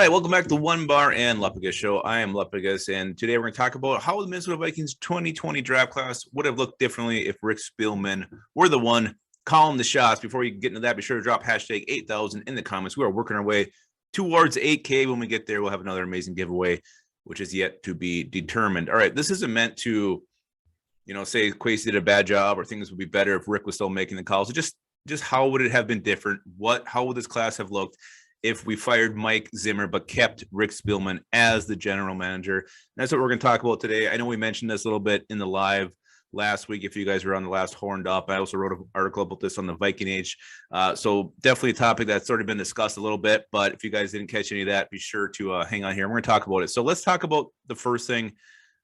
right, welcome back to the Onebar and Lupagus show. I am Lupagus, and today we're going to talk about how the Minnesota Vikings 2020 draft class would have looked differently if Rick Spielman were the one calling the shots. Before you get into that, be sure to drop hashtag 8,000 in the comments. We are working our way towards 8K. When we get there, we'll have another amazing giveaway, which is yet to be determined. All right, this isn't meant to, say Quasi did a bad job or things would be better if Rick was still making the calls. So just how would it have been different? How would this class have looked if we fired Mike Zimmer but kept Rick Spielman as the general manager? And that's what we're going to talk about today. I know we mentioned this a little bit in the live last week. If you guys were on the last Horned Up, I also wrote an article about this on the Viking Age. So definitely a topic that's already been discussed a little bit. But if you guys didn't catch any of that, be sure to hang on here. We're going to talk about it. So let's talk about the first thing.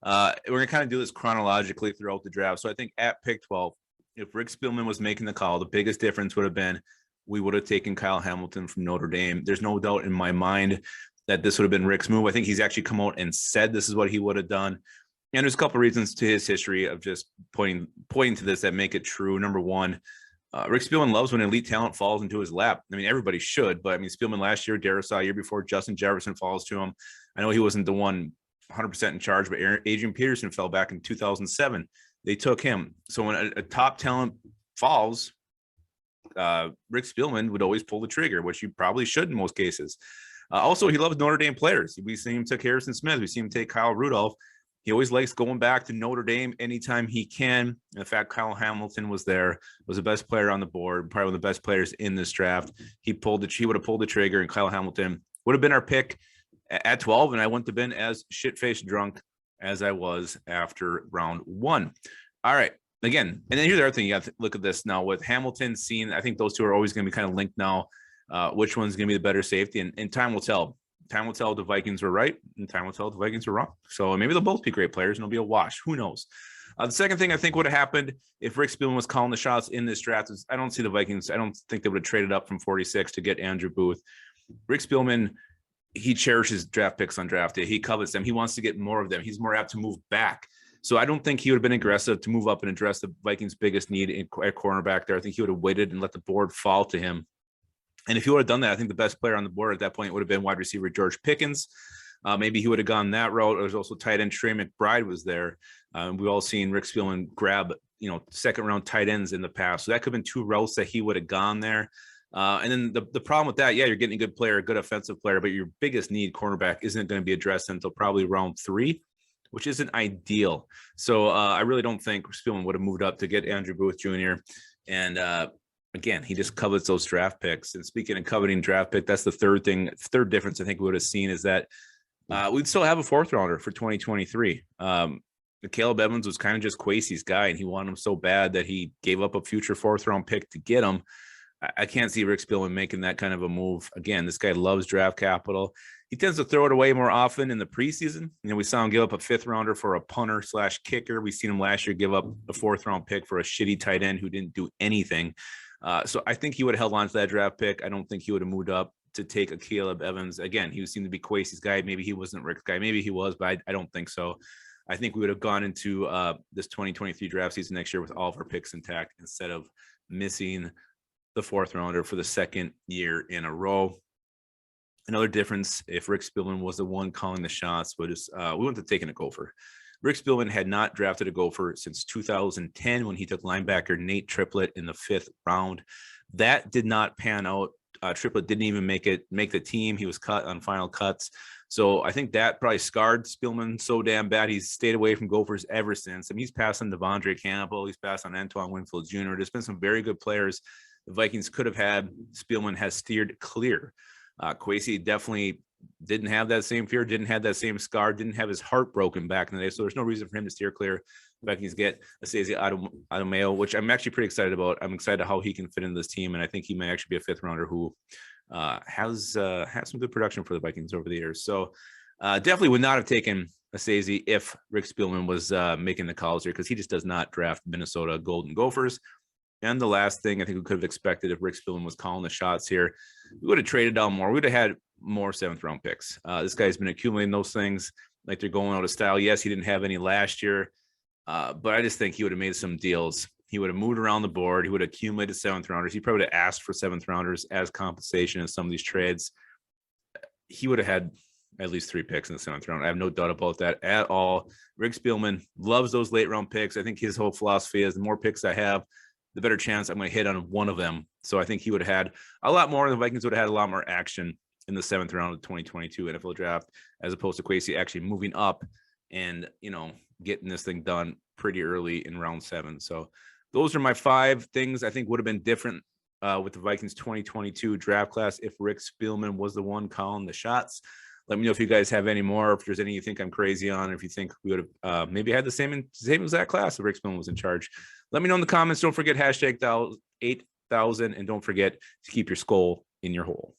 We're going to kind of do this chronologically throughout the draft. So I think at pick 12, if Rick Spielman was making the call, the biggest difference would have been we would have taken Kyle Hamilton from Notre Dame. There's no doubt in my mind that this would have been Rick's move. I think he's actually come out and said this is what he would have done. And there's a couple of reasons to his history of just pointing to this that make it true. Number one, Rick Spielman loves when elite talent falls into his lap. I mean, everybody should, but I mean, Spielman last year, Darrisaw year before, Justin Jefferson falls to him. I know he wasn't the one 100% in charge, but Adrian Peterson fell back in 2007. They took him. So when a top talent falls, Rick Spielman would always pull the trigger, which you probably should in most cases. Also, he loves Notre Dame players. We've seen him take Harrison Smith. We've seen him take Kyle Rudolph. He always likes going back to Notre Dame anytime he can. In fact, Kyle Hamilton was there, was the best player on the board, probably one of the best players in this draft. He would have pulled the trigger, and Kyle Hamilton would have been our pick at 12, and I wouldn't have been as shit-faced drunk as I was after round one. All right. Again, and then here's the other thing. You have to look at this now with Hamilton seen. I think those two are always going to be kind of linked now. Which one's going to be the better safety? And time will tell. Time will tell if the Vikings were right, and time will tell if the Vikings were wrong. So maybe they'll both be great players, and it'll be a wash. Who knows? The second thing I think would have happened if Rick Spielman was calling the shots in this draft is I don't see the Vikings. I don't think they would have traded up from 46 to get Andrew Booth. Rick Spielman, he cherishes draft picks on draft day. He covets them. He wants to get more of them. He's more apt to move back. So I don't think he would have been aggressive to move up and address the Vikings' biggest need at cornerback there. I think he would have waited and let the board fall to him. And if he would have done that, I think the best player on the board at that point would have been wide receiver George Pickens. Maybe he would have gone that route. There's also tight end Trey McBride was there. We've all seen Rick Spielman grab, second round tight ends in the past. So that could have been two routes that he would have gone there. And then the problem with that, you're getting a good player, a good offensive player, but your biggest need, cornerback, isn't going to be addressed until probably round 3. Which isn't ideal. So I really don't think Spielman would have moved up to get Andrew Booth Jr. And again, he just covets those draft picks. And speaking of coveting draft pick, that's the third difference I think we would have seen is that we'd still have a 4th rounder for 2023. Caleb Evans was kind of just Quasi's guy, and he wanted him so bad that he gave up a future 4th round pick to get him. I can't see Rick Spielman making that kind of a move. Again, this guy loves draft capital. He tends to throw it away more often in the preseason. We saw him give up a 5th rounder for a punter / kicker. We've seen him last year give up a 4th round pick for a shitty tight end who didn't do anything. So I think he would have held on to that draft pick. I don't think he would have moved up to take a Caleb Evans. Again, he seemed to be Quasi's guy. Maybe he wasn't Rick's guy. Maybe he was, but I don't think so. I think we would have gone into this 2023 draft season next year with all of our picks intact instead of missing the 4th rounder for the second year in a row. Another difference, if Rick Spielman was the one calling the shots, was we wouldn't have taken a gopher. Rick Spielman had not drafted a gopher since 2010 when he took linebacker Nate Triplett in the 5th round. That did not pan out. Triplett didn't even make the team. He was cut on final cuts. So I think that probably scarred Spielman so damn bad. He's stayed away from gophers ever since. I mean, he's passed on Devondre Campbell. He's passed on Antoine Winfield Jr. There's been some very good players the Vikings could have had. Spielman has steered clear. Quasi definitely didn't have that same fear, didn't have that same scar, didn't have his heart broken back in the day. So there's no reason for him to steer clear. The Vikings get Asese Adomeo, which I'm actually pretty excited about. I'm excited how he can fit into this team, and I think he may actually be a 5th rounder who has some good production for the Vikings over the years. So definitely would not have taken Asese if Rick Spielman was making the calls here, because he just does not draft Minnesota Golden Gophers. And the last thing I think we could have expected if Rick Spielman was calling the shots here, we would have traded down more. We would have had more 7th round picks. This guy's been accumulating those things like they're going out of style. Yes, he didn't have any last year, but I just think he would have made some deals. He would have moved around the board. He would have accumulated 7th rounders. He probably would have asked for 7th rounders as compensation in some of these trades. he would have had at least 3 picks in the 7th round. I have no doubt about that at all. Rick Spielman loves those late round picks. I think his whole philosophy is the more picks I have, the better chance I'm going to hit on one of them. So I think he would have had a lot more. The Vikings would have had a lot more action in the 7th round of the 2022 NFL draft, as opposed to Kwesi actually moving up and, getting this thing done pretty early in round 7. So those are my 5 things I think would have been different with the Vikings 2022 draft class if Rick Spielman was the one calling the shots. Let me know if you guys have any more, if there's any you think I'm crazy on, if you think we would have maybe had the same exact class if Rick Spielman was in charge. Let me know in the comments. Don't forget #8,000, and don't forget to keep your skull in your hole.